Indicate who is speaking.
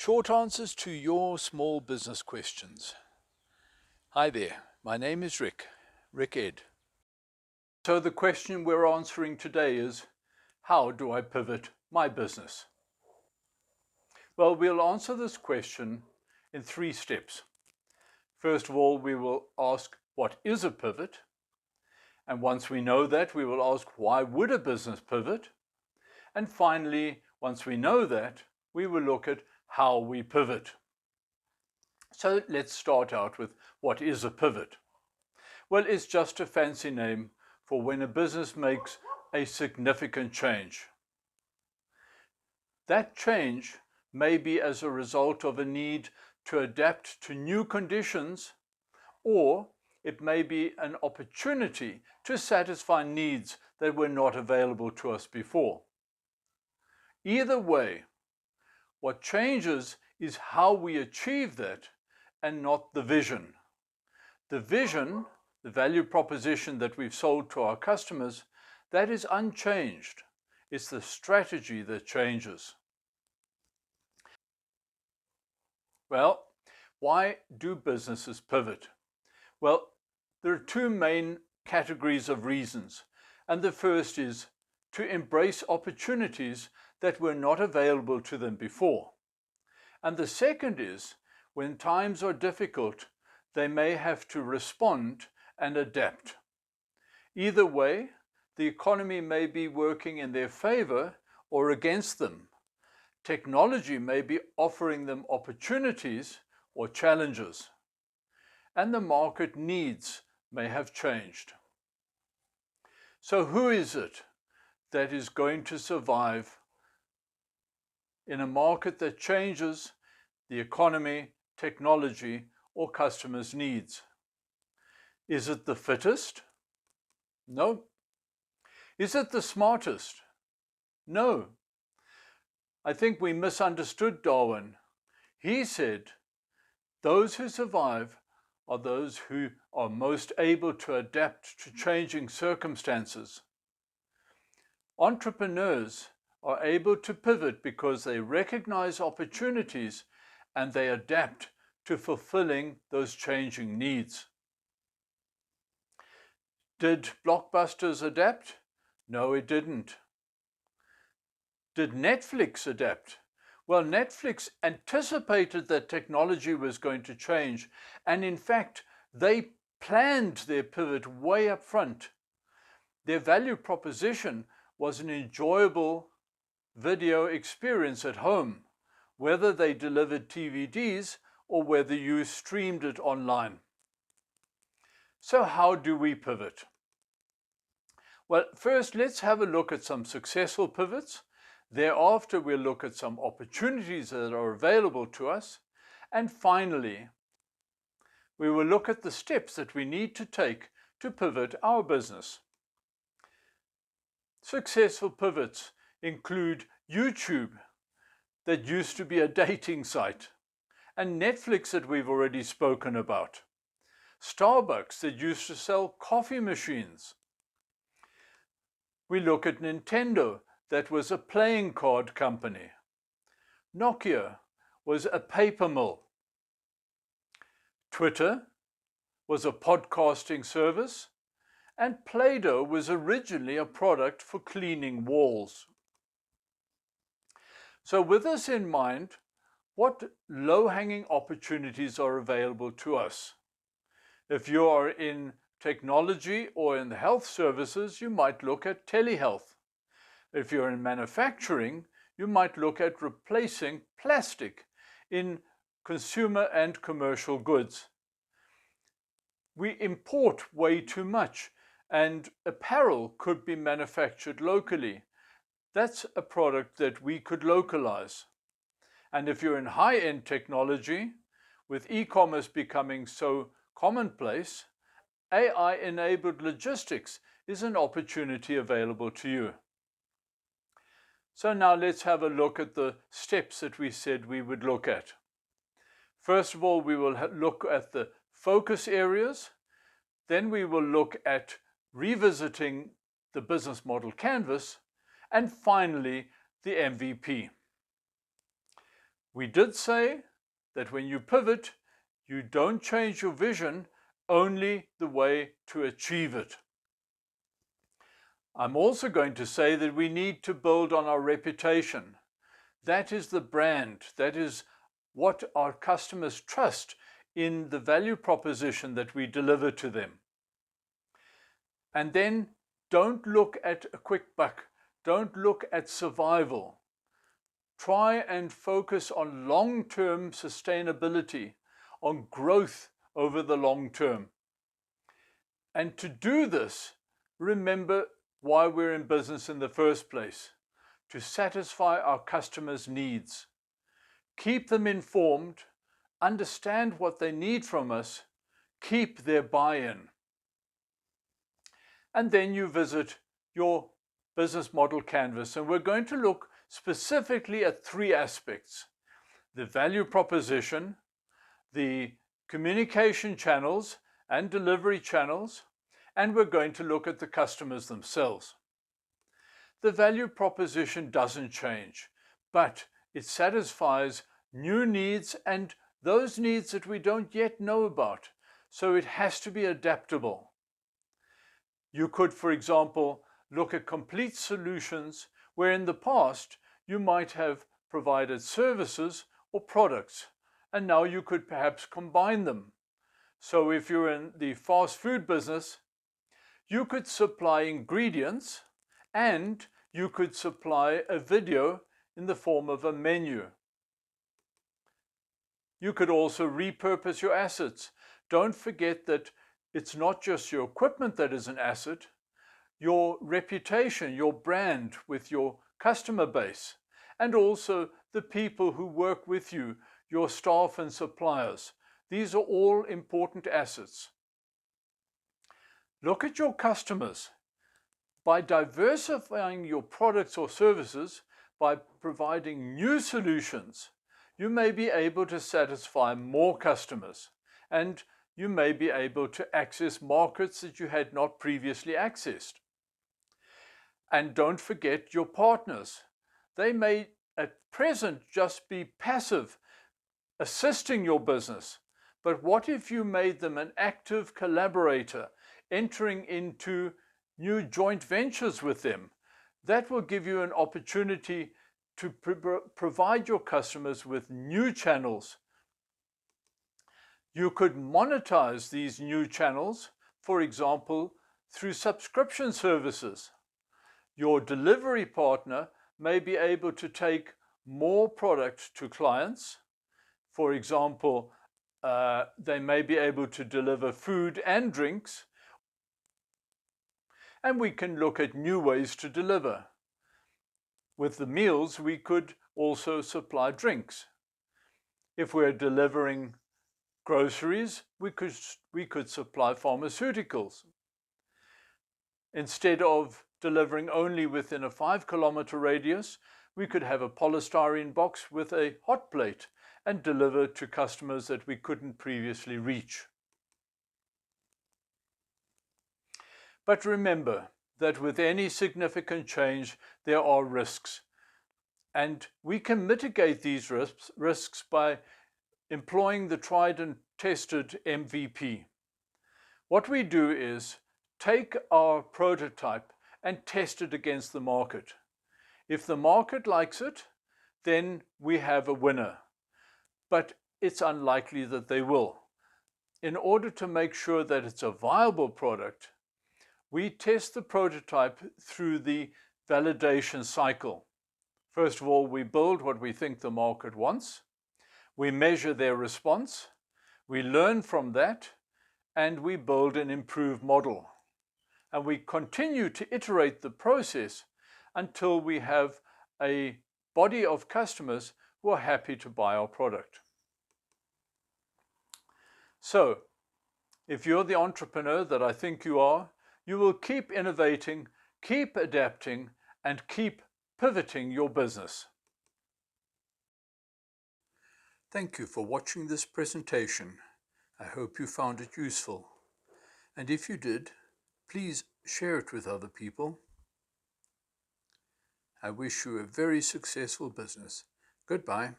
Speaker 1: Short answers to your small business questions. Hi there, my name is Rick Ed. So the question we're answering today is, how do I pivot my business? Well, we'll answer this question in 3 steps. First of all, we will ask, what is a pivot? And once we know that, we will ask, why would a business pivot? And finally, once we know that, we will look at how we pivot. So let's start out with, what is a pivot? Well, it's just a fancy name for when a business makes a significant change. That change may be as a result of a need to adapt to new conditions, or it may be an opportunity to satisfy needs that were not available to us before. Either way, what changes is how we achieve that and not the vision. The vision, the value proposition that we've sold to our customers, that is unchanged. It's the strategy that changes. Well, why do businesses pivot? Well, there are 2 main categories of reasons. And the first is to embrace opportunities that were not available to them before. And the second is, when times are difficult, they may have to respond and adapt. Either way, the economy may be working in their favor or against them. Technology may be offering them opportunities or challenges. And the market needs may have changed. So who is it that is going to survive in a market that changes the economy, technology, or customers' needs? Is it the fittest? No. Is it the smartest? No. I think we misunderstood Darwin. He said, those who survive are those who are most able to adapt to changing circumstances. Entrepreneurs are able to pivot because they recognize opportunities and they adapt to fulfilling those changing needs. Did Blockbusters adapt? No, it didn't. Did Netflix adapt? Well, Netflix anticipated that technology was going to change, and in fact, they planned their pivot way up front. Their value proposition was an enjoyable video experience at home, whether they delivered DVDs or whether you streamed it online. So how do we pivot? Well, first let's have a look at some successful pivots. Thereafter, we'll look at some opportunities that are available to us. And finally, we will look at the steps that we need to take to pivot our business. Successful pivots include YouTube, that used to be a dating site, and Netflix that we've already spoken about, Starbucks that used to sell coffee machines. We look at Nintendo, that was a playing card company. Nokia was a paper mill. Twitter was a podcasting service, and Play-Doh was originally a product for cleaning walls. So with this in mind, what low-hanging opportunities are available to us? If you are in technology or in the health services, you might look at telehealth. If you're in manufacturing, you might look at replacing plastic in consumer and commercial goods. We import way too much, and apparel could be manufactured locally. That's a product that we could localize. And if you're in high-end technology, with e-commerce becoming so commonplace, AI-enabled logistics is an opportunity available to you. So now let's have a look at the steps that we said we would look at. First of all, we will look at the focus areas. Then we will look at revisiting the business model canvas. And finally, the MVP. We did say that when you pivot, you don't change your vision, only the way to achieve it. I'm also going to say that we need to build on our reputation. That is the brand. That is what our customers trust in the value proposition that we deliver to them. And then don't look at a quick buck. Don't look at survival. Try and focus on long-term sustainability, on growth over the long term. And to do this, remember why we're in business in the first place: to satisfy our customers' needs. Keep them informed, understand what they need from us, keep their buy-in. And then you visit your business model canvas, and we're going to look specifically at three aspects: the value proposition, the communication channels and delivery channels, and we're going to look at the customers themselves. The value proposition doesn't change, but it satisfies new needs and those needs that we don't yet know about, so it has to be adaptable. You could, for example, look at complete solutions where in the past you might have provided services or products, and now you could perhaps combine them. So if you're in the fast food business, you could supply ingredients and you could supply a video in the form of a menu. You could also repurpose your assets. Don't forget that it's not just your equipment that is an asset, your reputation, your brand with your customer base, and also the people who work with you, your staff and suppliers. These are all important assets. Look at your customers. By diversifying your products or services, by providing new solutions, you may be able to satisfy more customers, and you may be able to access markets that you had not previously accessed. And don't forget your partners. They may at present just be passive, assisting your business. But what if you made them an active collaborator, entering into new joint ventures with them? That will give you an opportunity to provide your customers with new channels. You could monetize these new channels, for example, through subscription services. Your delivery partner may be able to take more product to clients. For example, they may be able to deliver food and drinks. And we can look at new ways to deliver. With the meals, we could also supply drinks. If we're delivering groceries, we could supply pharmaceuticals. Instead of delivering only within a 5-kilometer radius, we could have a polystyrene box with a hot plate and deliver to customers that we couldn't previously reach. But remember that with any significant change, there are risks. And we can mitigate these risks by employing the tried and tested MVP. What we do is take our prototype and test it against the market. If the market likes it, then we have a winner. But it's unlikely that they will. In order to make sure that it's a viable product, we test the prototype through the validation cycle. First of all, we build what we think the market wants. We measure their response. We learn from that, and we build an improved model. And we continue to iterate the process until we have a body of customers who are happy to buy our product. So, if you're the entrepreneur that I think you are, you will keep innovating, keep adapting, and keep pivoting your business. Thank you for watching this presentation. I hope you found it useful. And if you did, please share it with other people. I wish you a very successful business. Goodbye.